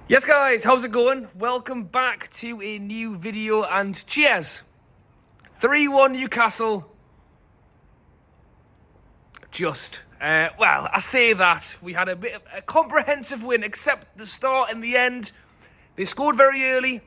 Yes guys, how's it going? Welcome back to a new video and cheers. 3-1 Newcastle. Well, I say that. We had a bit of a comprehensive win, except the start and the end. They scored very early.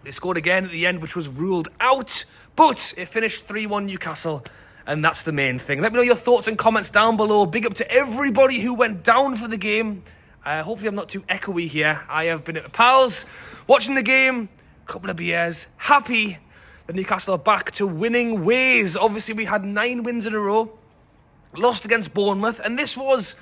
They scored again at the end, which was ruled out. But it finished 3-1 Newcastle, and that's the main thing. Let me know your thoughts and comments down below. Big up to everybody who went down for the game. Hopefully I'm not too echoey here. I have been at the pals, watching the game, a couple of beers, happy that Newcastle are back to winning ways. Obviously we had 9 wins in a row, lost against Bournemouth, and this was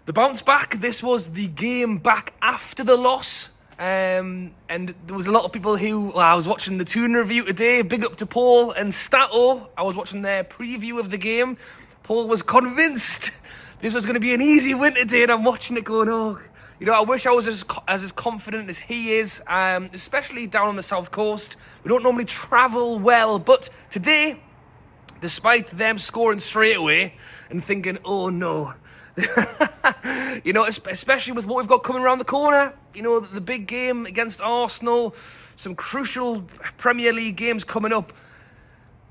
the bounce back. This was the game back after the loss. And there was a lot of people who, I was watching the Toon review today, big up to Paul and Stato. I was watching their preview of the game. Paul was convinced this was going to be an easy win today, and I'm watching it going, I wish I was as confident as he is, especially down on the south coast. We don't normally travel well, but today, despite them scoring straight away and thinking, oh no, especially with what we've got coming around the corner, the big game against Arsenal, some crucial Premier League games coming up.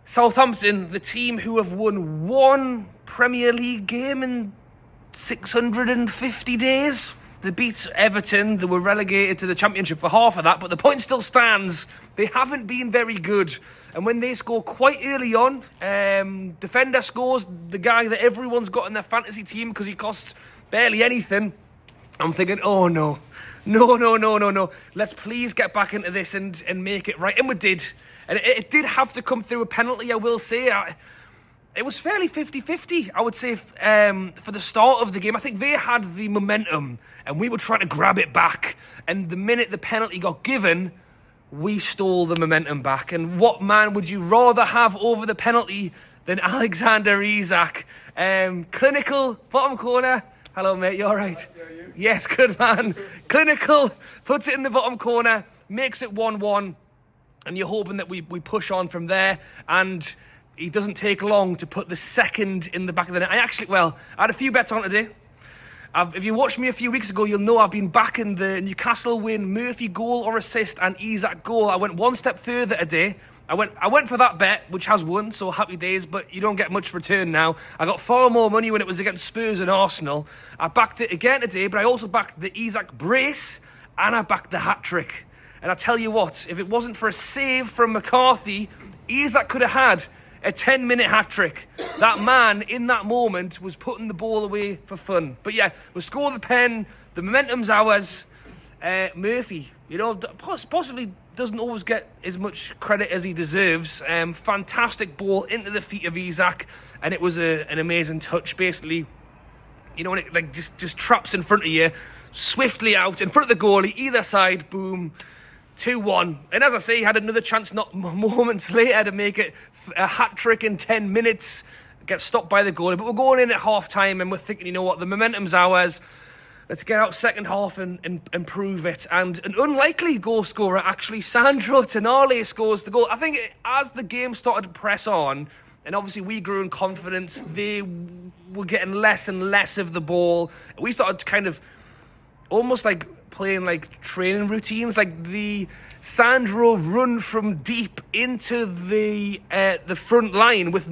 Southampton, the team who have won 1 Premier League game in 650 days. They beat Everton. They were relegated to the Championship for half of that, but the point still stands. They haven't been very good. And when they score quite early on, defender scores, the guy that everyone's got in their fantasy team because he costs barely anything, I'm thinking, oh no. No. Let's please get back into this and make it right. And we did. And it did have to come through a penalty, I will say. It was fairly 50-50, I would say, for the start of the game. I think they had the momentum, and we were trying to grab it back. And the minute the penalty got given, we stole the momentum back. And what man would you rather have over the penalty than Alexander ISAK? Clinical, bottom corner. Hello, mate, you all right? You? Yes, good man. Clinical, puts it in the bottom corner, makes it 1-1. And you're hoping that we push on from there. And he doesn't take long to put the second in the back of the net. I had a few bets on today. If you watched me a few weeks ago, you'll know I've been backing the Newcastle win, Murphy goal or assist, and ISAK goal. I went one step further today. I went for that bet, which has won, so happy days, but you don't get much return now. I got far more money when it was against Spurs and Arsenal. I backed it again today, but I also backed the ISAK brace, and I backed the hat-trick. And I tell you what, if it wasn't for a save from McCarthy, ISAK could have had a 10-minute hat-trick. That man, in that moment, was putting the ball away for fun. But yeah, we'll score the pen. The momentum's ours. Murphy, possibly doesn't always get as much credit as he deserves. Fantastic ball into the feet of ISAK, and it was an amazing touch. Basically, when it just traps in front of you, swiftly out in front of the goalie, either side, boom. 2-1, and as I say, he had another chance not moments later to make it a hat-trick in 10 minutes, get stopped by the goalie, but we're going in at half-time and we're thinking, the momentum's ours, let's get out second half and prove it. And an unlikely goal scorer, actually, Sandro Tonali scores the goal. I think as the game started to press on, and obviously we grew in confidence, they were getting less and less of the ball, we started kind of almost like playing like training routines, like the Sandro run from deep into the front line with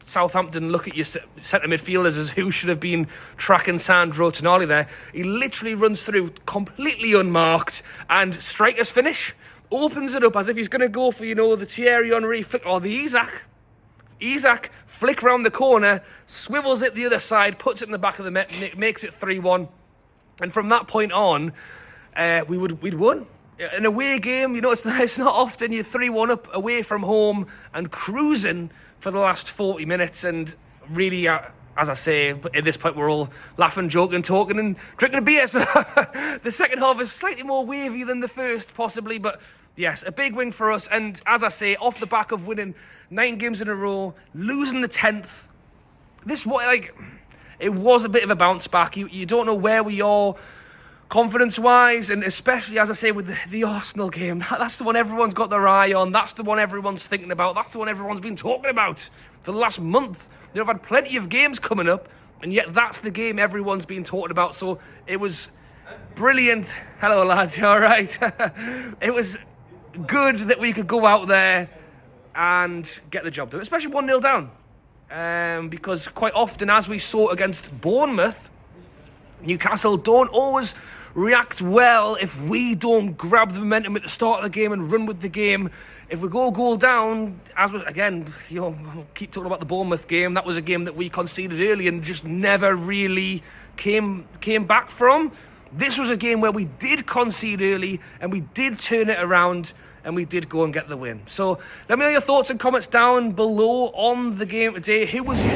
Southampton look at your centre midfielders as who should have been tracking Sandro Tonali there. He literally runs through completely unmarked, and striker's finish, opens it up as if he's going to go for, the Thierry Henry flick, or the ISAK. ISAK flick around the corner, swivels it the other side, puts it in the back of the net, makes it 3-1. And from that point on, we'd won. An away game, it's not often you're 3-1 up away from home and cruising for the last 40 minutes. And really, as I say, at this point, we're all laughing, joking, talking and drinking a beer. So the second half is slightly more wavy than the first, possibly. But yes, a big win for us. And as I say, off the back of winning 9 games in a row, losing the 10th, it was a bit of a bounce back. You don't know where we are confidence-wise, and especially, as I say, with the Arsenal game. That's the one everyone's got their eye on. That's the one everyone's thinking about. That's the one everyone's been talking about for the last month. I've had plenty of games coming up, and yet that's the game everyone's been talking about. So it was Brilliant. Hello, lads. You all right? It was good that we could go out there and get the job done, especially 1-0 down. Because quite often, as we saw against Bournemouth, Newcastle don't always react well if we don't grab the momentum at the start of the game and run with the game. If we go goal down, again, keep talking about the Bournemouth game. That was a game that we conceded early and just never really came back from. This was a game where we did concede early and we did turn it around and we did go and get the win. So let me know your thoughts and comments down below on the game today. Who was you?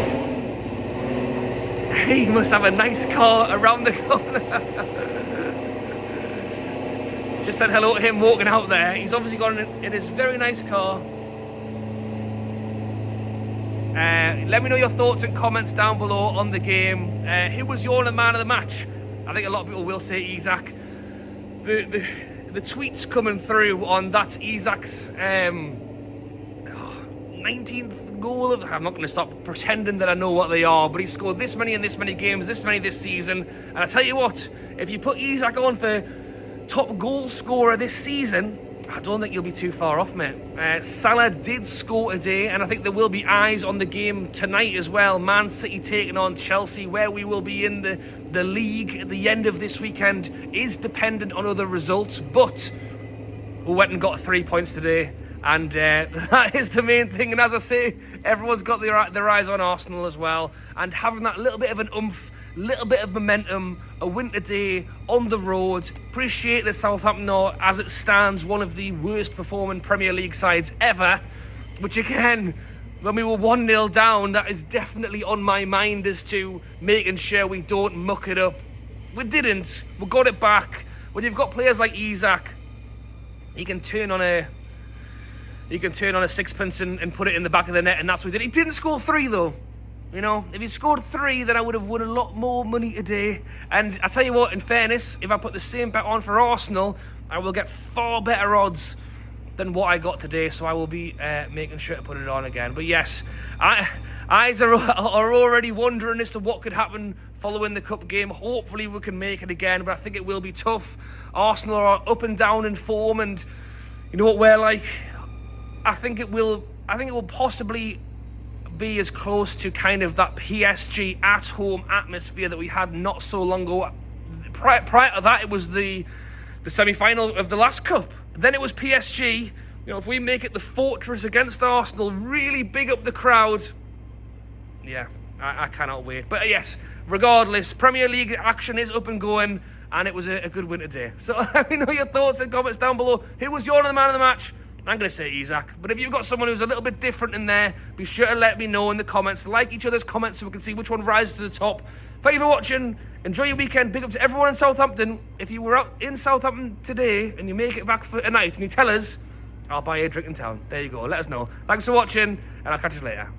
He must have a nice car around the corner. Just said hello to him walking out there. He's obviously got in his very nice car. Let me know your thoughts and comments down below on the game. Who was your man of the match? I think a lot of people will say ISAK. The tweets coming through on that's ISAK's 19th goal. I'm not going to stop pretending that I know what they are, but he scored this many in this many games, this many this season. And I tell you what, if you put ISAK on for top goal scorer this season, I don't think you'll be too far off, mate. Salah did score today, and I think there will be eyes on the game tonight as well. Man City taking on Chelsea, where we will be in the league at the end of this weekend is dependent on other results, but we went and got 3 points today, and that is the main thing. And as I say, everyone's got their eyes on Arsenal as well, and having that little bit of an oomph, little bit of momentum, a win today on the road. Appreciate that Southampton are, as it stands, one of the worst performing Premier League sides ever, which again, when we were 1-0 down, that is definitely on my mind as to making sure we don't muck it up. We didn't. We got it back. When you've got players like ISAK, he can turn on a sixpence and put it in the back of the net, and that's what he did. He didn't score 3 though. You know, if he scored 3, then I would have won a lot more money today. And I tell you what, in fairness, if I put the same bet on for Arsenal, I will get far better odds than what I got today. So I will be making sure to put it on again. But yes, eyes are already wondering as to what could happen following the cup game. Hopefully we can make it again, but I think it will be tough. Arsenal are up and down in form, and you know what we're like. I think it will possibly be as close to kind of that PSG at home atmosphere that we had not so long ago. Prior to that, it was the semi-final of the last cup. Then it was PSG. You know, if we make it the fortress against Arsenal, really big up the crowd. Yeah, I cannot wait. But yes, regardless, Premier League action is up and going, and it was a good win today. So let me know your thoughts and comments down below. Who was your man of the match? I'm going to say ISAK, but if you've got someone who's a little bit different in there, be sure to let me know in the comments. Like each other's comments so we can see which one rises to the top. Thank you for watching. Enjoy your weekend. Big up to everyone in Southampton. If you were out in Southampton today and you make it back for a night and you tell us, I'll buy you a drink in town. There you go. Let us know. Thanks for watching, and I'll catch you later.